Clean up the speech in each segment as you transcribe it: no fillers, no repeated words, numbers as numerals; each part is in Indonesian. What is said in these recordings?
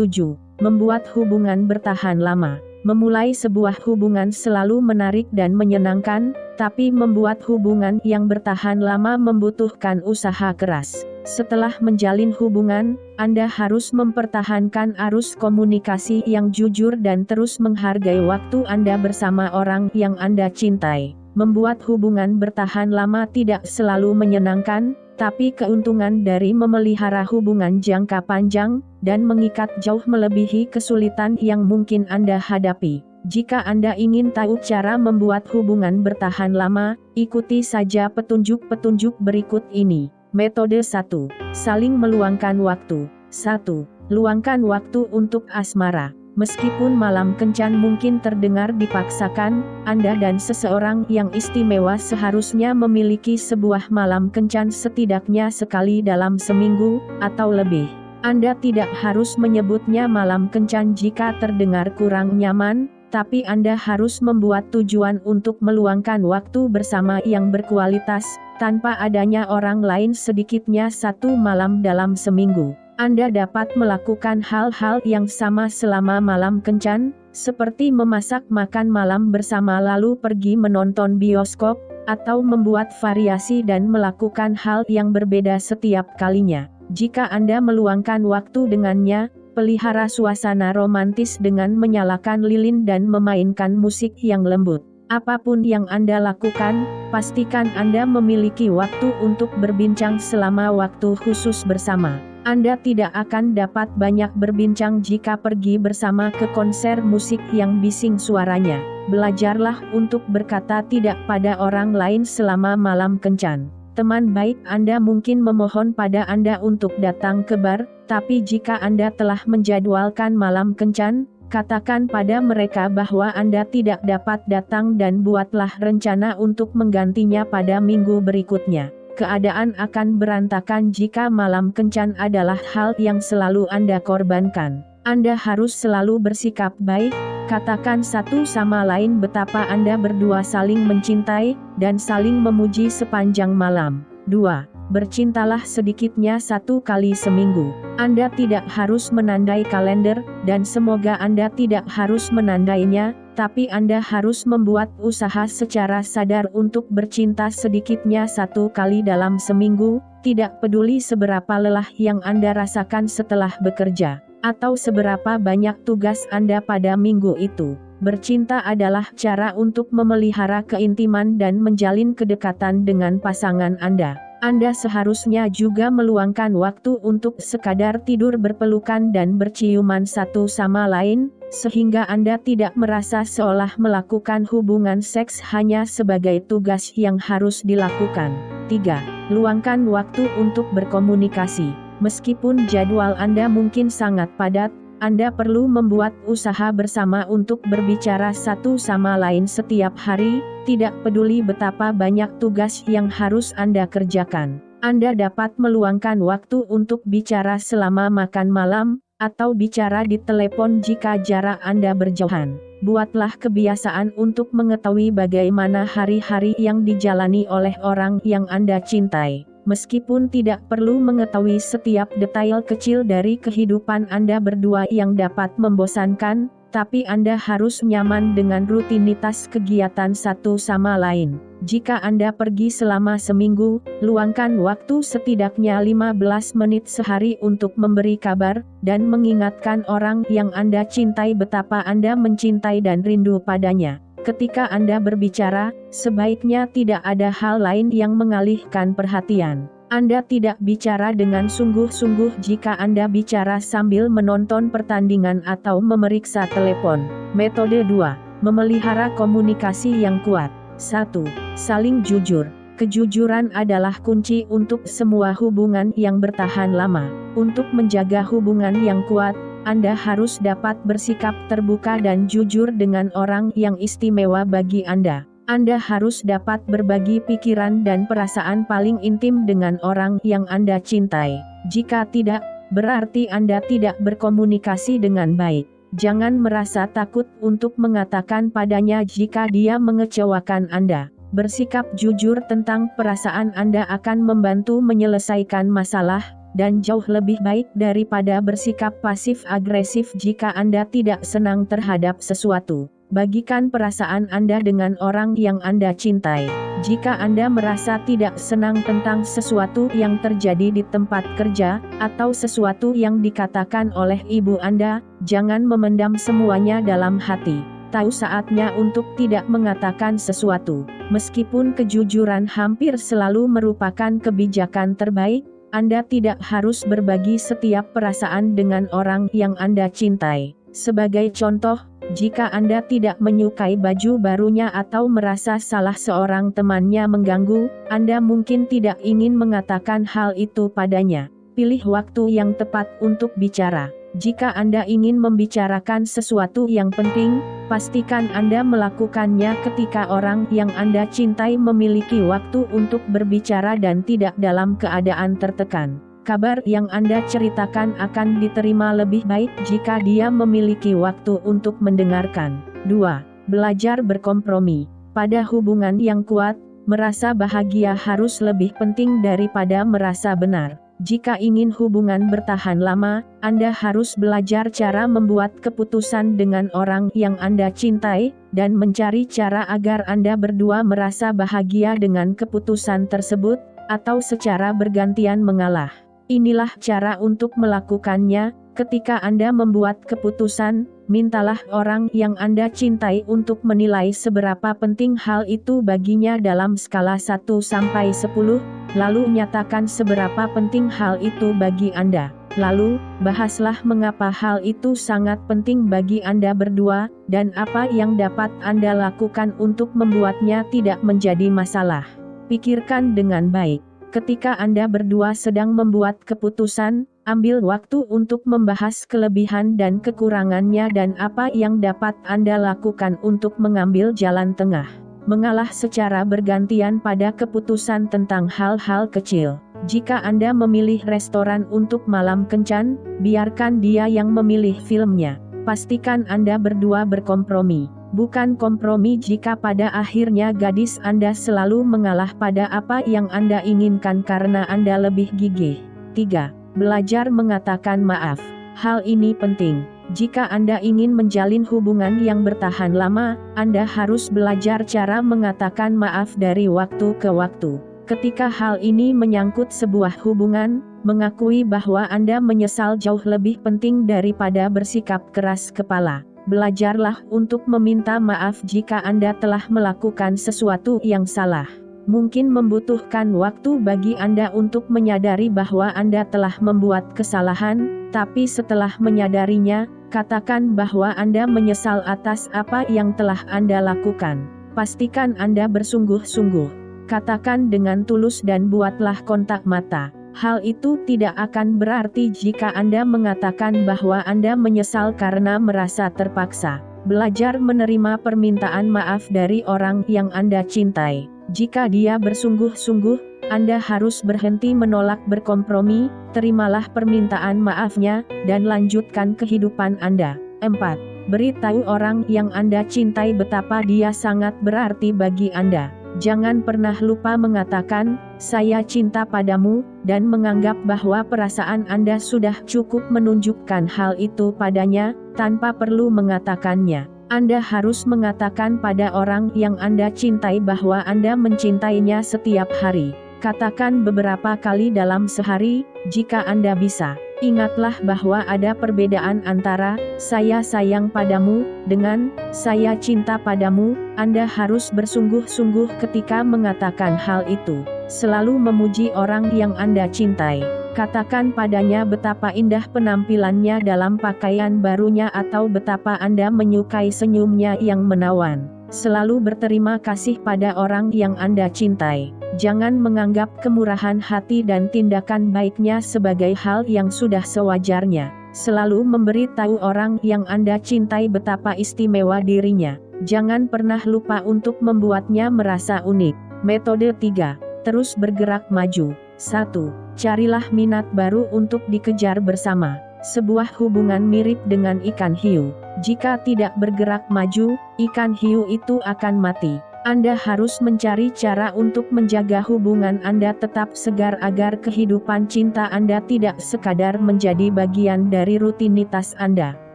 7. Membuat hubungan bertahan lama. Memulai sebuah hubungan selalu menarik dan menyenangkan, tapi membuat hubungan yang bertahan lama membutuhkan usaha keras. Setelah menjalin hubungan, Anda harus mempertahankan arus komunikasi yang jujur dan terus menghargai waktu Anda bersama orang yang Anda cintai. Membuat hubungan bertahan lama tidak selalu menyenangkan, tapi keuntungan dari memelihara hubungan jangka panjang dan mengikat jauh melebihi kesulitan yang mungkin Anda hadapi. Jika Anda ingin tahu cara membuat hubungan bertahan lama, ikuti saja petunjuk-petunjuk berikut ini. Metode 1. Saling meluangkan waktu. 1. Luangkan waktu untuk asmara. Meskipun malam kencan mungkin terdengar dipaksakan, Anda dan seseorang yang istimewa seharusnya memiliki sebuah malam kencan setidaknya sekali dalam seminggu, atau lebih. Anda tidak harus menyebutnya malam kencan jika terdengar kurang nyaman, tapi Anda harus membuat tujuan untuk meluangkan waktu bersama yang berkualitas, tanpa adanya orang lain sedikitnya satu malam dalam seminggu. Anda dapat melakukan hal-hal yang sama selama malam kencan, seperti memasak makan malam bersama lalu pergi menonton bioskop, atau membuat variasi dan melakukan hal yang berbeda setiap kalinya. Jika Anda meluangkan waktu dengannya, pelihara suasana romantis dengan menyalakan lilin dan memainkan musik yang lembut. Apapun yang Anda lakukan, pastikan Anda memiliki waktu untuk berbincang selama waktu khusus bersama. Anda tidak akan dapat banyak berbincang jika pergi bersama ke konser musik yang bising suaranya. Belajarlah untuk berkata tidak pada orang lain selama malam kencan. Teman baik Anda mungkin memohon pada Anda untuk datang ke bar, tapi jika Anda telah menjadwalkan malam kencan, katakan pada mereka bahwa Anda tidak dapat datang dan buatlah rencana untuk menggantinya pada minggu berikutnya. Keadaan akan berantakan jika malam kencan adalah hal yang selalu Anda korbankan. Anda harus selalu bersikap baik, katakan satu sama lain betapa Anda berdua saling mencintai, dan saling memuji sepanjang malam. 2. Bercintalah sedikitnya satu kali seminggu. Anda tidak harus menandai kalender, dan semoga Anda tidak harus menandainya, tapi Anda harus membuat usaha secara sadar untuk bercinta sedikitnya satu kali dalam seminggu, tidak peduli seberapa lelah yang Anda rasakan setelah bekerja, atau seberapa banyak tugas Anda pada minggu itu. Bercinta adalah cara untuk memelihara keintiman dan menjalin kedekatan dengan pasangan Anda. Anda seharusnya juga meluangkan waktu untuk sekadar tidur berpelukan dan berciuman satu sama lain, sehingga Anda tidak merasa seolah melakukan hubungan seks hanya sebagai tugas yang harus dilakukan. 3. Luangkan waktu untuk berkomunikasi. Meskipun jadwal Anda mungkin sangat padat, Anda perlu membuat usaha bersama untuk berbicara satu sama lain setiap hari, tidak peduli betapa banyak tugas yang harus Anda kerjakan. Anda dapat meluangkan waktu untuk bicara selama makan malam, atau bicara di telepon jika jarak Anda berjauhan. Buatlah kebiasaan untuk mengetahui bagaimana hari-hari yang dijalani oleh orang yang Anda cintai. Meskipun tidak perlu mengetahui setiap detail kecil dari kehidupan Anda berdua yang dapat membosankan, tapi Anda harus nyaman dengan rutinitas kegiatan satu sama lain. Jika Anda pergi selama seminggu, luangkan waktu setidaknya 15 menit sehari untuk memberi kabar, dan mengingatkan orang yang Anda cintai betapa Anda mencintai dan rindu padanya. Ketika Anda berbicara, sebaiknya tidak ada hal lain yang mengalihkan perhatian. Anda tidak bicara dengan sungguh-sungguh jika Anda bicara sambil menonton pertandingan atau memeriksa telepon. Metode 2. Memelihara komunikasi yang kuat. 1. Saling jujur. Kejujuran adalah kunci untuk semua hubungan yang bertahan lama. Untuk menjaga hubungan yang kuat, Anda harus dapat bersikap terbuka dan jujur dengan orang yang istimewa bagi Anda. Anda harus dapat berbagi pikiran dan perasaan paling intim dengan orang yang Anda cintai. Jika tidak, berarti Anda tidak berkomunikasi dengan baik. Jangan merasa takut untuk mengatakan padanya jika dia mengecewakan Anda. Bersikap jujur tentang perasaan Anda akan membantu menyelesaikan masalah, dan jauh lebih baik daripada bersikap pasif-agresif jika Anda tidak senang terhadap sesuatu. Bagikan perasaan Anda dengan orang yang Anda cintai. Jika Anda merasa tidak senang tentang sesuatu yang terjadi di tempat kerja, atau sesuatu yang dikatakan oleh ibu Anda, jangan memendam semuanya dalam hati. Tahu saatnya untuk tidak mengatakan sesuatu. Meskipun kejujuran hampir selalu merupakan kebijakan terbaik, Anda tidak harus berbagi setiap perasaan dengan orang yang Anda cintai. Sebagai contoh, jika Anda tidak menyukai baju barunya atau merasa salah seorang temannya mengganggu, Anda mungkin tidak ingin mengatakan hal itu padanya. Pilih waktu yang tepat untuk bicara. Jika Anda ingin membicarakan sesuatu yang penting, pastikan Anda melakukannya ketika orang yang Anda cintai memiliki waktu untuk berbicara dan tidak dalam keadaan tertekan. Kabar yang Anda ceritakan akan diterima lebih baik jika dia memiliki waktu untuk mendengarkan. 2. Belajar berkompromi. Pada hubungan yang kuat, merasa bahagia harus lebih penting daripada merasa benar. Jika ingin hubungan bertahan lama, Anda harus belajar cara membuat keputusan dengan orang yang Anda cintai, dan mencari cara agar Anda berdua merasa bahagia dengan keputusan tersebut, atau secara bergantian mengalah. Inilah cara untuk melakukannya. Ketika Anda membuat keputusan, mintalah orang yang Anda cintai untuk menilai seberapa penting hal itu baginya dalam skala 1 sampai 10, lalu nyatakan seberapa penting hal itu bagi Anda. Lalu, bahaslah mengapa hal itu sangat penting bagi Anda berdua, dan apa yang dapat Anda lakukan untuk membuatnya tidak menjadi masalah. Pikirkan dengan baik. Ketika Anda berdua sedang membuat keputusan, ambil waktu untuk membahas kelebihan dan kekurangannya dan apa yang dapat Anda lakukan untuk mengambil jalan tengah. Mengalah secara bergantian pada keputusan tentang hal-hal kecil. Jika Anda memilih restoran untuk malam kencan, biarkan dia yang memilih filmnya. Pastikan Anda berdua berkompromi. Bukan kompromi jika pada akhirnya gadis Anda selalu mengalah pada apa yang Anda inginkan karena Anda lebih gigih. 3. Belajar mengatakan maaf. Hal ini penting. Jika Anda ingin menjalin hubungan yang bertahan lama, Anda harus belajar cara mengatakan maaf dari waktu ke waktu. Ketika hal ini menyangkut sebuah hubungan, mengakui bahwa Anda menyesal jauh lebih penting daripada bersikap keras kepala. Belajarlah untuk meminta maaf jika Anda telah melakukan sesuatu yang salah. Mungkin membutuhkan waktu bagi Anda untuk menyadari bahwa Anda telah membuat kesalahan, tapi setelah menyadarinya, katakan bahwa Anda menyesal atas apa yang telah Anda lakukan. Pastikan Anda bersungguh-sungguh. Katakan dengan tulus dan buatlah kontak mata. Hal itu tidak akan berarti jika Anda mengatakan bahwa Anda menyesal karena merasa terpaksa. Belajar menerima permintaan maaf dari orang yang Anda cintai. Jika dia bersungguh-sungguh, Anda harus berhenti menolak berkompromi, terimalah permintaan maafnya, dan lanjutkan kehidupan Anda. 4. Beritahu orang yang Anda cintai betapa dia sangat berarti bagi Anda. Jangan pernah lupa mengatakan, "Saya cinta padamu," dan menganggap bahwa perasaan Anda sudah cukup menunjukkan hal itu padanya, tanpa perlu mengatakannya. Anda harus mengatakan pada orang yang Anda cintai bahwa Anda mencintainya setiap hari. Katakan beberapa kali dalam sehari, jika Anda bisa. Ingatlah bahwa ada perbedaan antara "saya sayang padamu" dengan "saya cinta padamu." Anda harus bersungguh-sungguh ketika mengatakan hal itu. Selalu memuji orang yang Anda cintai. Katakan padanya betapa indah penampilannya dalam pakaian barunya atau betapa Anda menyukai senyumnya yang menawan. Selalu berterima kasih pada orang yang Anda cintai. Jangan menganggap kemurahan hati dan tindakan baiknya sebagai hal yang sudah sewajarnya. Selalu memberitahu orang yang Anda cintai betapa istimewa dirinya. Jangan pernah lupa untuk membuatnya merasa unik. Metode 3. Terus bergerak maju. 1. Carilah minat baru untuk dikejar bersama. Sebuah hubungan mirip dengan ikan hiu. Jika tidak bergerak maju, ikan hiu itu akan mati. Anda harus mencari cara untuk menjaga hubungan Anda tetap segar agar kehidupan cinta Anda tidak sekadar menjadi bagian dari rutinitas Anda.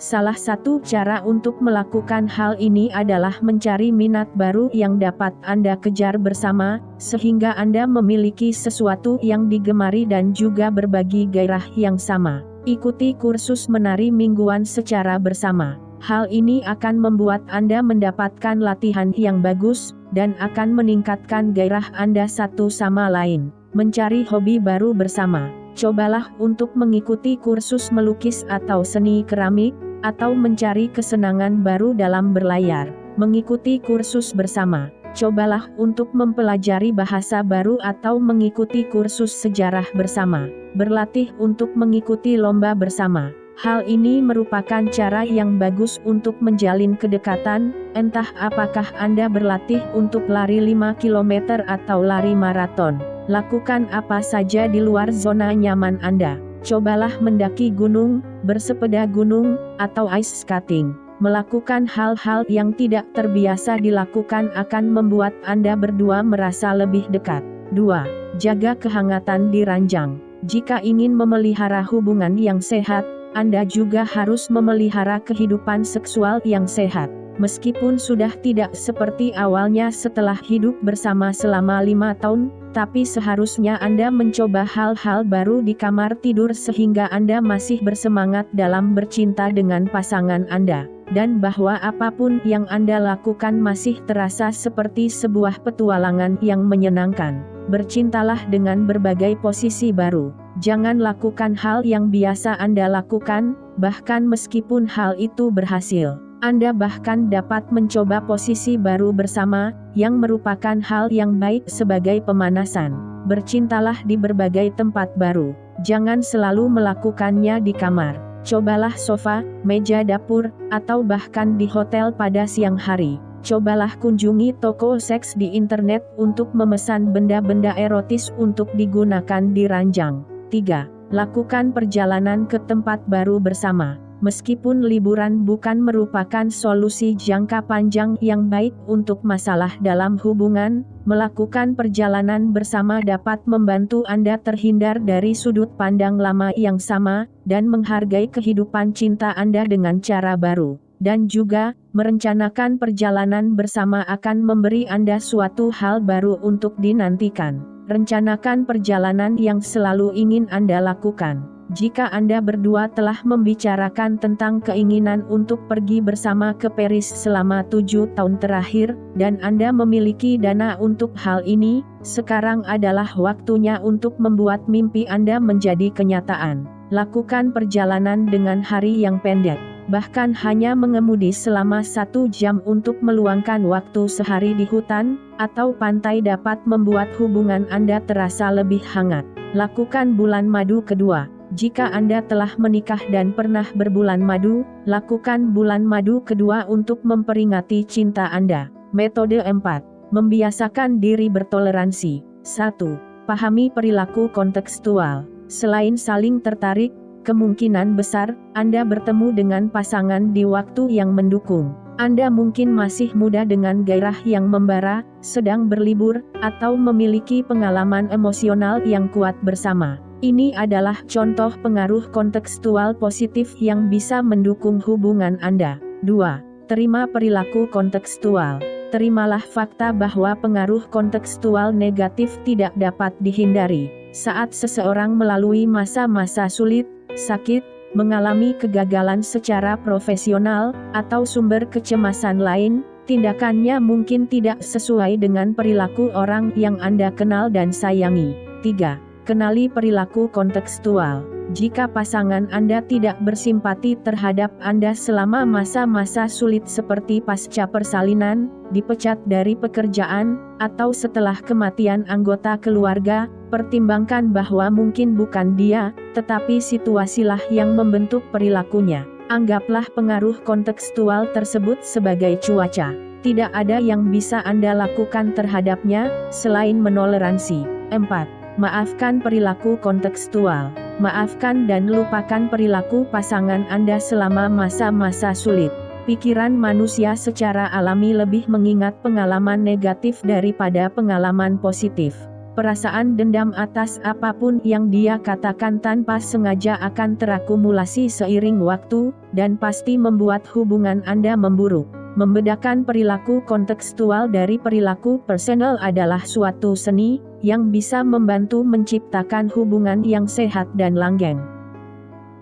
Salah satu cara untuk melakukan hal ini adalah mencari minat baru yang dapat Anda kejar bersama, sehingga Anda memiliki sesuatu yang digemari dan juga berbagi gairah yang sama. Ikuti kursus menari mingguan secara bersama. Hal ini akan membuat Anda mendapatkan latihan yang bagus, dan akan meningkatkan gairah Anda satu sama lain. Mencari hobi baru bersama. Cobalah untuk mengikuti kursus melukis atau seni keramik, atau mencari kesenangan baru dalam berlayar. Mengikuti kursus bersama. Cobalah untuk mempelajari bahasa baru atau mengikuti kursus sejarah bersama. Berlatih untuk mengikuti lomba bersama. Hal ini merupakan cara yang bagus untuk menjalin kedekatan, entah apakah Anda berlatih untuk lari 5 km atau lari maraton. Lakukan apa saja di luar zona nyaman Anda. Cobalah mendaki gunung, bersepeda gunung, atau ice skating. Melakukan hal-hal yang tidak terbiasa dilakukan akan membuat Anda berdua merasa lebih dekat. 2. Jaga kehangatan di ranjang. Jika ingin memelihara hubungan yang sehat, Anda juga harus memelihara kehidupan seksual yang sehat. Meskipun sudah tidak seperti awalnya setelah hidup bersama selama 5 tahun, tapi seharusnya Anda mencoba hal-hal baru di kamar tidur sehingga Anda masih bersemangat dalam bercinta dengan pasangan Anda. Dan bahwa apapun yang Anda lakukan masih terasa seperti sebuah petualangan yang menyenangkan. Bercintalah dengan berbagai posisi baru. Jangan lakukan hal yang biasa Anda lakukan, bahkan meskipun hal itu berhasil. Anda bahkan dapat mencoba posisi baru bersama, yang merupakan hal yang baik sebagai pemanasan. Bercintalah di berbagai tempat baru. Jangan selalu melakukannya di kamar. Cobalah sofa, meja dapur, atau bahkan di hotel pada siang hari. Cobalah kunjungi toko seks di internet untuk memesan benda-benda erotis untuk digunakan di ranjang. 3. Lakukan perjalanan ke tempat baru bersama. Meskipun liburan bukan merupakan solusi jangka panjang yang baik untuk masalah dalam hubungan, melakukan perjalanan bersama dapat membantu Anda terhindar dari sudut pandang lama yang sama, dan menghargai kehidupan cinta Anda dengan cara baru. Dan juga, merencanakan perjalanan bersama akan memberi Anda suatu hal baru untuk dinantikan. Rencanakan perjalanan yang selalu ingin Anda lakukan. Jika Anda berdua telah membicarakan tentang keinginan untuk pergi bersama ke Paris selama 7 tahun terakhir, dan Anda memiliki dana untuk hal ini, sekarang adalah waktunya untuk membuat mimpi Anda menjadi kenyataan. Lakukan perjalanan dengan hari yang pendek. Bahkan hanya mengemudi selama 1 jam untuk meluangkan waktu sehari di hutan, atau pantai dapat membuat hubungan Anda terasa lebih hangat. Lakukan bulan madu kedua. Jika Anda telah menikah dan pernah berbulan madu, lakukan bulan madu kedua untuk memperingati cinta Anda. Metode 4. Membiasakan diri bertoleransi. 1. Pahami perilaku kontekstual. Selain saling tertarik, kemungkinan besar Anda bertemu dengan pasangan di waktu yang mendukung. Anda mungkin masih muda dengan gairah yang membara, sedang berlibur, atau memiliki pengalaman emosional yang kuat bersama. Ini adalah contoh pengaruh kontekstual positif yang bisa mendukung hubungan Anda. 2. Terima perilaku kontekstual. Terimalah fakta bahwa pengaruh kontekstual negatif tidak dapat dihindari. Saat seseorang melalui masa-masa sulit, sakit, mengalami kegagalan secara profesional, atau sumber kecemasan lain, tindakannya mungkin tidak sesuai dengan perilaku orang yang Anda kenal dan sayangi. 3. Kenali perilaku kontekstual. Jika pasangan Anda tidak bersimpati terhadap Anda selama masa-masa sulit seperti pasca persalinan, dipecat dari pekerjaan, atau setelah kematian anggota keluarga, pertimbangkan bahwa mungkin bukan dia, tetapi situasilah yang membentuk perilakunya. Anggaplah pengaruh kontekstual tersebut sebagai cuaca. Tidak ada yang bisa Anda lakukan terhadapnya, selain menoleransi. 4. Maafkan perilaku kontekstual. Maafkan dan lupakan perilaku pasangan Anda selama masa-masa sulit. Pikiran manusia secara alami lebih mengingat pengalaman negatif daripada pengalaman positif. Perasaan dendam atas apapun yang dia katakan tanpa sengaja akan terakumulasi seiring waktu, dan pasti membuat hubungan Anda memburuk. Membedakan perilaku kontekstual dari perilaku personal adalah suatu seni, yang bisa membantu menciptakan hubungan yang sehat dan langgeng.